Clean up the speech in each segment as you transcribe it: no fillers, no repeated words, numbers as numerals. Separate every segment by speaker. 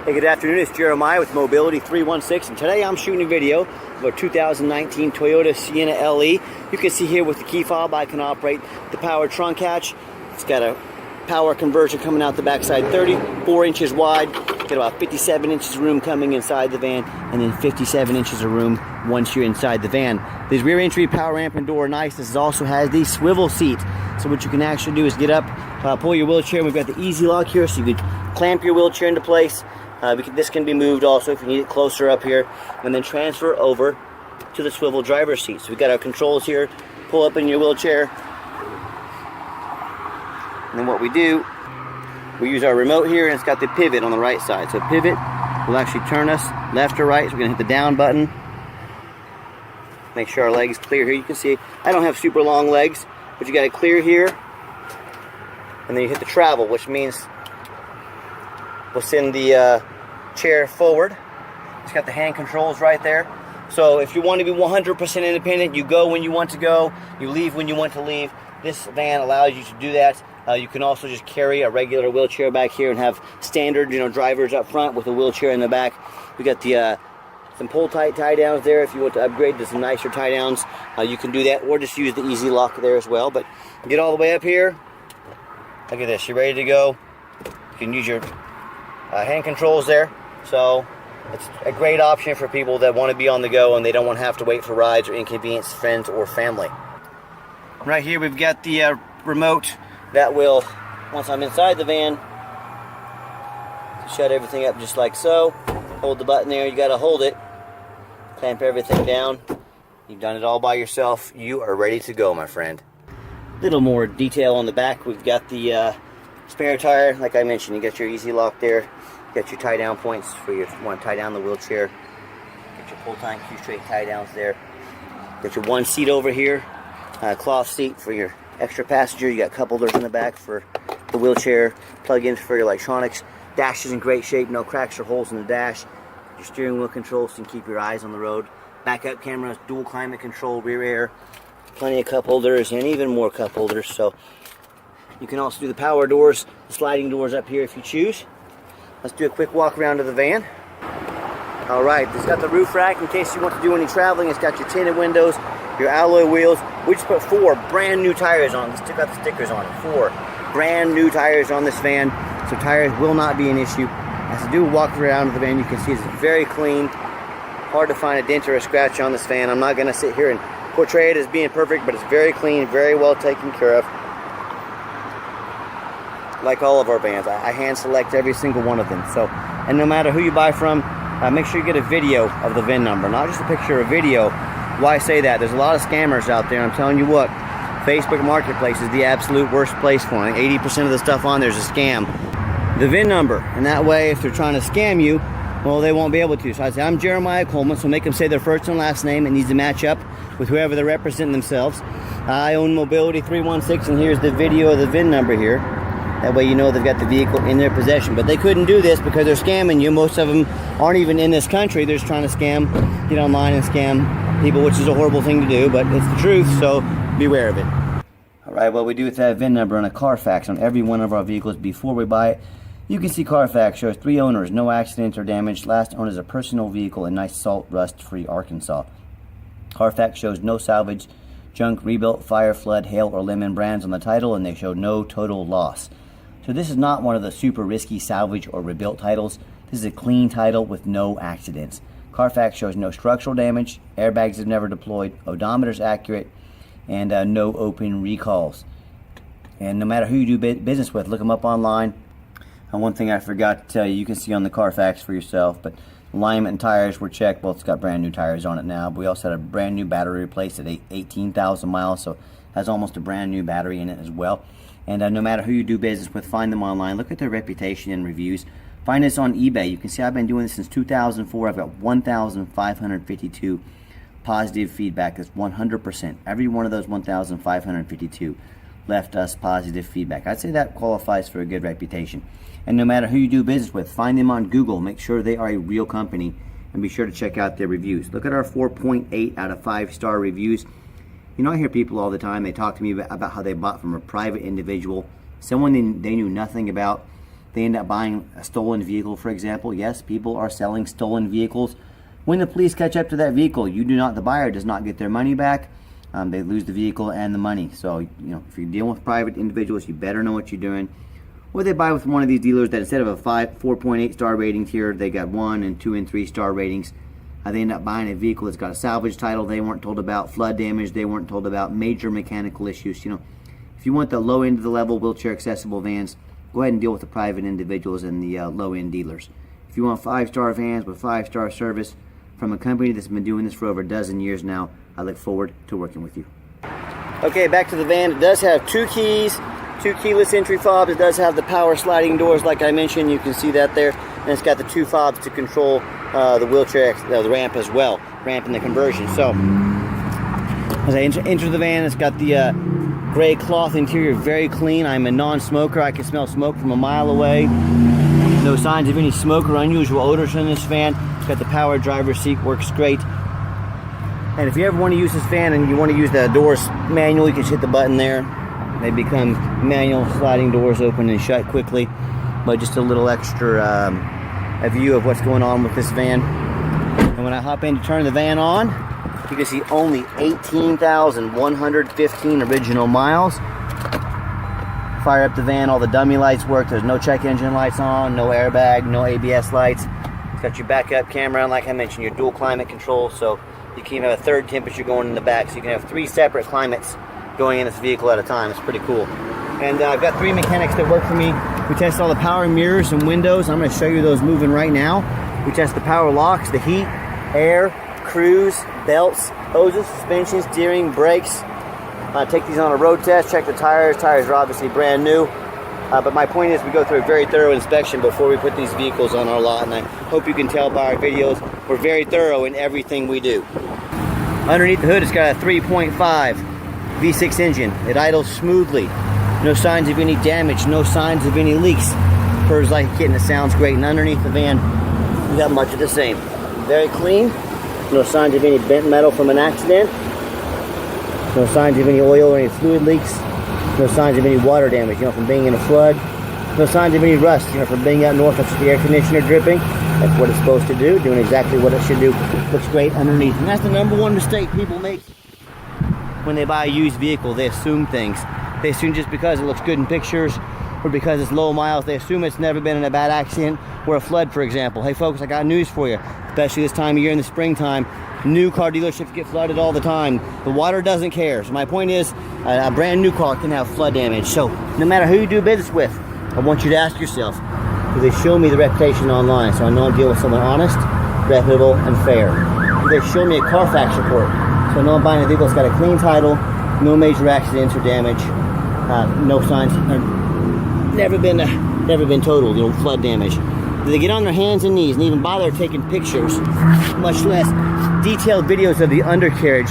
Speaker 1: Hey, good afternoon. It's Jeremiah with Mobility 316, and today I'm shooting a video of a 2019 Toyota Sienna LE. You can see here with the key fob I can operate the power trunk hatch. It's got a power conversion coming out the backside, 34 inches wide. Got about 57 inches of room coming inside the van, and then 57 inches of room once you're inside the van. This rear entry power ramp and door are nice. This also has the swivel seat. So what you can actually do is get up, pull your wheelchair. We've got the easy lock here, so you can clamp your wheelchair into place. This can be moved also if you need it closer up here, and then transfer over to the swivel driver's seat. So we've got our controls here. Pull up in your wheelchair, and then what we do, we use our remote here, and it's got the pivot on the right side. So pivot will actually turn us left or right. So we're going to hit the down button. Make sure our legs clear here. You can see I don't have super long legs, but you got it clear here, and then you hit the travel, which means we'll send the chair forward. It's got the hand controls right there. So if you want to be 100% independent, you go when you want to go, you leave when you want to leave. This van allows you to do that. You can also just carry a regular wheelchair back here and have standard, drivers up front with a wheelchair in the back. We got the some pull-tight tie-downs there. If you want to upgrade to some nicer tie-downs, you can do that, or just use the easy lock there as well. But get all the way up here. Look at this. You're ready to go. You can use your hand controls there. So it's a great option for people that want to be on the go and they don't want to have to wait for rides or inconvenience friends or family. Right here we've got the remote that will, once I'm inside the van, shut everything up just like so. Hold the button there. You got to hold it. Clamp everything down. You've done it all by yourself. You are ready to go, my friend. Little more detail on the back. We've got the spare tire. Like I mentioned, you got your easy lock there. Got your tie down points for your, if you want to tie down the wheelchair. Got your pull time Q-straight tie downs there. Got your one seat over here. Cloth seat for your extra passenger. You got cup holders in the back for the wheelchair. Plug-ins for your electronics. Dash is in great shape. No cracks or holes in the dash. Your steering wheel controls so you can keep your eyes on the road. Backup cameras, dual climate control, rear air. Plenty of cup holders and even more cup holders. So you can also do the power doors, the sliding doors up here if you choose. Let's do a quick walk around to the van. Alright, it's got the roof rack in case you want to do any traveling. It's got your tinted windows, your alloy wheels. We just put 4 brand new tires on. Let's take out the stickers on it. 4 brand new tires on this van. So tires will not be an issue. As I do a walk around the van, you can see it's very clean. Hard to find a dent or a scratch on this van. I'm not going to sit here and portray it as being perfect, but it's very clean, very well taken care of. Like all of our vans, I hand select every single one of them. So, and no matter who you buy from, make sure you get a video of the VIN number, not just a picture, a video. Why say that? There's a lot of scammers out there. I'm telling you what, Facebook Marketplace is the absolute worst place for it. 80% of the stuff on there is a scam. The VIN number, and that way, if they're trying to scam you, well, they won't be able to. So I say, I'm Jeremiah Coleman, so make them say their first and last name. It needs to match up with whoever they're representing themselves. I own Mobility 316, and here's the video of the VIN number here. That way you know they've got the vehicle in their possession. But they couldn't do this because they're scamming you. Most of them aren't even in this country. They're just trying to scam, get online and scam people, which is a horrible thing to do, but it's the truth, so beware of it. Alright, what we do with that VIN number on a Carfax on every one of our vehicles before we buy it. You can see Carfax shows 3 owners, no accidents or damage. Last owned is a personal vehicle in nice salt, rust-free Arkansas. Carfax shows no salvage, junk, rebuilt, fire, flood, hail, or lemon brands on the title, and they show no total loss. So this is not one of the super risky salvage or rebuilt titles. This is a clean title with no accidents. Carfax shows no structural damage, airbags have never deployed, odometer's accurate, and no open recalls. And no matter who you do business with, look them up online. And one thing I forgot to tell you, you can see on the Carfax for yourself, but alignment and tires were checked. Well, it's got brand new tires on it now. But we also had a brand new battery replaced at 18,000 miles, so it has almost a brand new battery in it as well. And no matter who you do business with, find them online. Look at their reputation and reviews. Find us on eBay. You can see I've been doing this since 2004. I've got 1,552 positive feedback. That's 100%. Every one of those 1,552 left us positive feedback. I'd say that qualifies for a good reputation. And no matter who you do business with, find them on Google. Make sure they are a real company, and be sure to check out their reviews. Look at our 4.8 out of 5-star reviews. You know, I hear people all the time, they talk to me about how they bought from a private individual, someone they knew nothing about. they end up buying a stolen vehicle, for example. Yes, people are selling stolen vehicles. When the police catch up to that vehicle, the buyer does not get their money back. They lose the vehicle and the money. So, if you're dealing with private individuals, you better know what you're doing. Or they buy with one of these dealers that instead of a 4.8 star rating here, they got 1 and 2 and 3 star ratings. They end up buying a vehicle that's got a salvage title they weren't told about, flood damage they weren't told about, major mechanical issues. If you want the low end of the level wheelchair accessible vans, go ahead and deal with the private individuals and the low end dealers. If you want 5-star vans with 5-star service from a company that's been doing this for over a dozen years now, I look forward to working with you. Okay, back to the van. It does have 2 keys, 2 keyless entry fobs. It does have the power sliding doors like I mentioned. You can see that there. And it's got the 2 fobs to control the wheelchair, the ramp as well, ramp and the conversion. So as I enter the van, it's got the gray cloth interior, very clean. I'm a non-smoker. I can smell smoke from a mile away. No signs of any smoke or unusual odors in this van. It's got the power driver's seat, works great. And if you ever want to use this van and you want to use the doors manual, you can hit the button there. They become manual sliding doors, open and shut quickly. But just a little extra a view of what's going on with this van. And when I hop in to turn the van on, you can see only 18,115 original miles. Fire up the van, all the dummy lights work. There's no check engine lights on, no airbag, no ABS lights. It's got your backup camera, and like I mentioned, your dual climate control, so you can even have a third temperature going in the back, so you can have 3 separate climates going in this vehicle at a time. It's pretty cool. And I've got 3 mechanics that work for me. We test all the power mirrors and windows. I'm going to show you those moving right now. We test the power locks, the heat, air, cruise, belts, hoses, suspension, steering, brakes. Take these on a road test, check the tires. Tires are obviously brand new. But my point is we go through a very thorough inspection before we put these vehicles on our lot. And I hope you can tell by our videos, we're very thorough in everything we do. Underneath the hood, it's got a 3.5 V6 engine. It idles smoothly. No signs of any damage, no signs of any leaks. Purrs like a kitten, it sounds great. And underneath the van, we got much of the same. Very clean. No signs of any bent metal from an accident. No signs of any oil or any fluid leaks. No signs of any water damage, from being in a flood. No signs of any rust, from being out north, that's the air conditioner dripping. That's what it's supposed to do, doing exactly what it should do. Looks great underneath. And that's the #1 mistake people make when they buy a used vehicle. They assume things. They assume just because it looks good in pictures or because it's low miles, they assume it's never been in a bad accident or a flood, for example. Hey folks, I got news for you. Especially this time of year in the springtime, new car dealerships get flooded all the time. The water doesn't care. So my point is, a brand new car can have flood damage. So no matter who you do business with, I want you to ask yourself, do they show me the reputation online so I know I'm dealing with someone honest, reputable, and fair? Do they show me a Carfax report so I know I'm buying a vehicle that's got a clean title, no major accidents or damage, no signs, never been totaled, flood damage? Do they get on their hands and knees and even bother taking pictures, much less detailed videos of the undercarriage,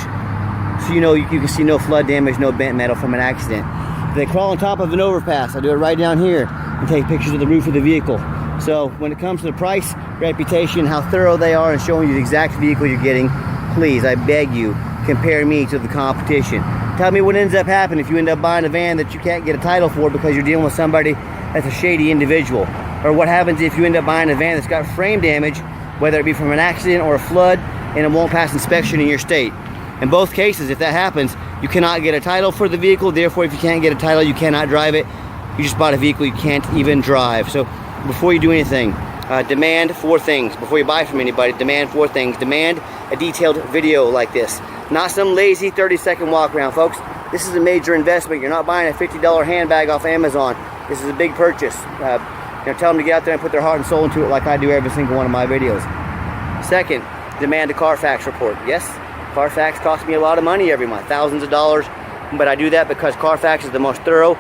Speaker 1: so you can see no flood damage, no bent metal from an accident? Do they crawl on top of an overpass? I do it right down here and take pictures of the roof of the vehicle. So when it comes to the price, reputation, how thorough they are, and showing you the exact vehicle you're getting, please, I beg you, compare me to the competition. Tell me what ends up happening if you end up buying a van that you can't get a title for because you're dealing with somebody that's a shady individual. Or what happens if you end up buying a van that's got frame damage, whether it be from an accident or a flood, and it won't pass inspection in your state. In both cases, if that happens, you cannot get a title for the vehicle. Therefore, if you can't get a title, you cannot drive it. You just bought a vehicle you can't even drive. So before you do anything, demand 4 things. Before you buy from anybody, demand 4 things. Demand a detailed video like this. Not some lazy 30-second walk around, folks. This is a major investment. You're not buying a $50 handbag off Amazon. This is a big purchase. Tell them to get out there and put their heart and soul into it like I do every single one of my videos. Second, demand a Carfax report. Yes, Carfax costs me a lot of money every month, thousands of dollars, but I do that because Carfax is the most thorough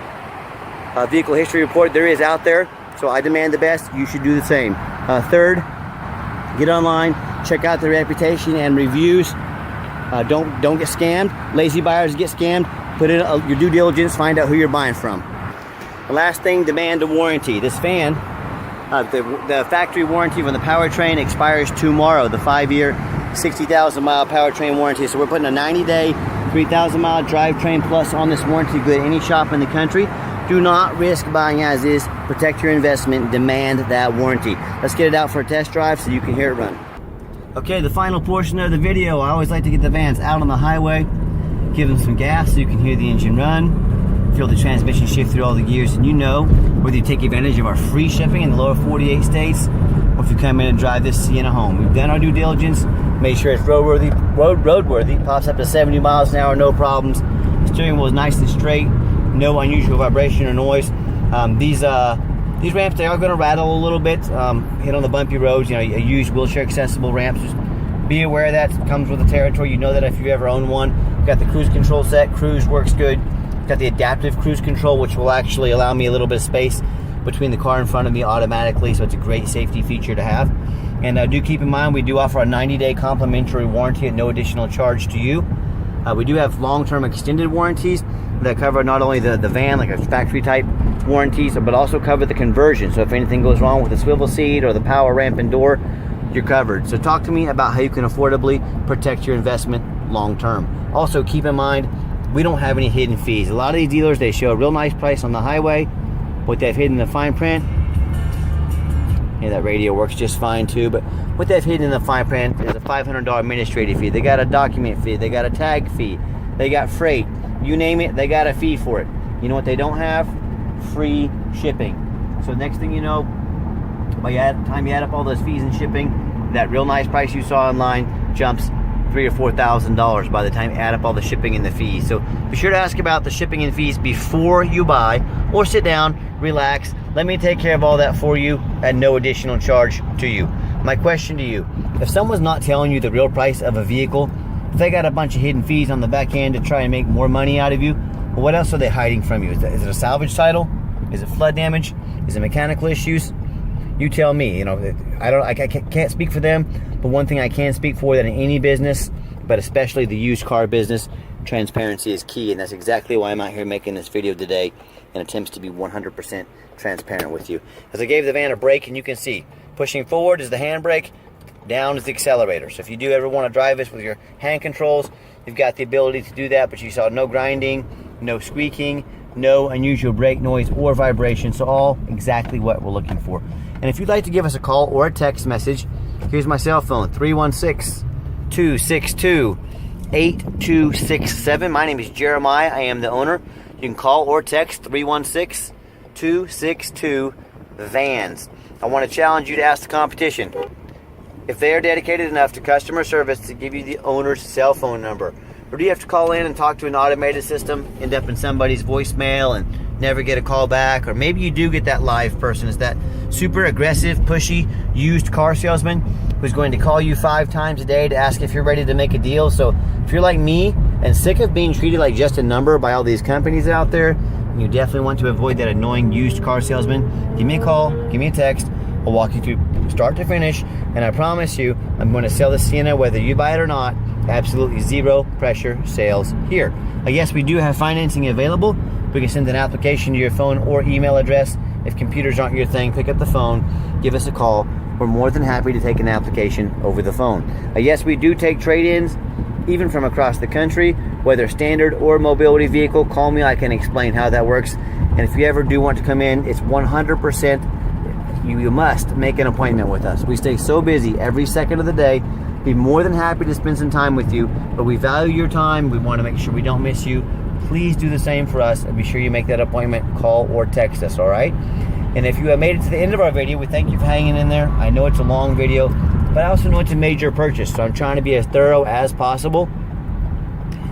Speaker 1: vehicle history report there is out there, so I demand the best. You should do the same. Third, get online, check out the reputation and reviews. Don't get scammed. Lazy buyers get scammed. Put in your due diligence, find out who you're buying from. The last thing, demand a warranty. This van, the factory warranty on the powertrain expires tomorrow, the 5-year, 60,000 mile powertrain warranty. So we're putting a 90-day, 3,000 mile drivetrain plus on this warranty, good at any shop in the country. Do not risk buying as is. Protect your investment. Demand that warranty. Let's get it out for a test drive so you can hear it run. Okay, the final portion of the video. I always like to get the vans out on the highway, give them some gas so you can hear the engine run, feel the transmission shift through all the gears, and you know whether you take advantage of our free shipping in the lower 48 states or if you come in and drive this Sienna home. We've done our due diligence, made sure it's roadworthy, pops up to 70 miles an hour, no problems. The steering wheel is nice and straight, no unusual vibration or noise. These ramps, they are going to rattle a little bit, hit on the bumpy roads. You know, a used wheelchair accessible ramps. Just be aware that comes with the territory. You know that if you ever own one. You've got the cruise control set. Cruise works good. Got the adaptive cruise control, which will actually allow me a little bit of space between the car in front of me automatically, so it's a great safety feature to have. And do keep in mind, we do offer a 90-day complimentary warranty at no additional charge to you. We do have long-term extended warranties that cover not only the van, like a factory type warranties, but also cover the conversion. So if anything goes wrong with the swivel seat or the power ramp and door, you're covered. So talk to me about how you can affordably protect your investment long-term. Also keep in mind, we don't have any hidden fees. A lot of these dealers, they show a real nice price on the highway, what they've hidden in the fine print. Yeah, that radio works just fine too, but what they've hidden in the fine print is a $500 administrative fee. They got a document fee, they got a tag fee, they got freight, you name it, they got a fee for it. You know what they don't have? Free shipping. So next thing you know, by the time you add up all those fees and shipping, that real nice price you saw online jumps $3,000 or $4,000 by the time you add up all the shipping and the fees. So be sure to ask about the shipping and fees before you buy, or sit down, relax, let me take care of all that for you at no additional charge to you. My question to you, if someone's not telling you the real price of a vehicle, if they got a bunch of hidden fees on the back end to try and make more money out of you, well, what else are they hiding from you? Is it a salvage title? Is it flood damage? Is it mechanical issues? You tell me. You know, I can't speak for them, but one thing I can speak for, that in any business, but especially the used car business, transparency is key, and that's exactly why I'm out here making this video today in attempts to be 100% transparent with you. As I gave the van a brake, and you can see, pushing forward is the handbrake, down is the accelerator. So if you do ever want to drive this with your hand controls, you've got the ability to do that, but you saw no grinding, no squeaking, no unusual brake noise or vibration. So all exactly what we're looking for. And if you'd like to give us a call or a text message, here's my cell phone, 316-262-8267. My name is Jeremiah. I am the owner. You can call or text 316-262-VANS. I want to challenge you to ask the competition if they are dedicated enough to customer service to give you the owner's cell phone number. Or do you have to call in and talk to an automated system, end up in somebody's voicemail and never get a call back? Or maybe you do get that live person. It's that super aggressive, pushy, used car salesman who's going to call you 5 times a day to ask if you're ready to make a deal. So if you're like me and sick of being treated like just a number by all these companies out there, and you definitely want to avoid that annoying used car salesman, give me a call, give me a text. I'll walk you through start to finish, and I promise you, I'm going to sell the Sienna whether you buy it or not. Absolutely zero pressure sales here. Yes, we do have financing available. We can send an application to your phone or email address. If computers aren't your thing, pick up the phone, give us a call. We're more than happy to take an application over the phone. Yes, we do take trade-ins, even from across the country, whether standard or mobility vehicle. Call me, I can explain how that works. And if you ever do want to come in, it's 100%, you must make an appointment with us. We stay so busy every second of the day. Be more than happy to spend some time with you, but we value your time. We want to make sure we don't miss you. Please do the same for us, and be sure you make that appointment, call or text us, all right? And if you have made it to the end of our video, we thank you for hanging in there. I know it's a long video, but I also know it's a major purchase, so I'm trying to be as thorough as possible.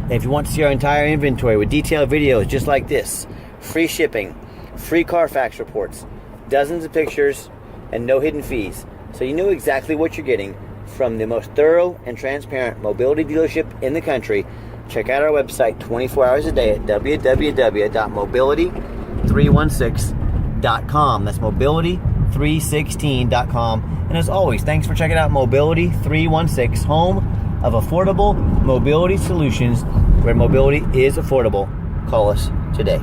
Speaker 1: And if you want to see our entire inventory with detailed videos just like this, free shipping, free Carfax reports, dozens of pictures, and no hidden fees, so you know exactly what you're getting from the most thorough and transparent mobility dealership in the country, check out our website 24 hours a day at www.mobility316.com. That's mobility316.com. And as always, thanks for checking out Mobility 316, home of affordable mobility solutions, where mobility is affordable. Call us today.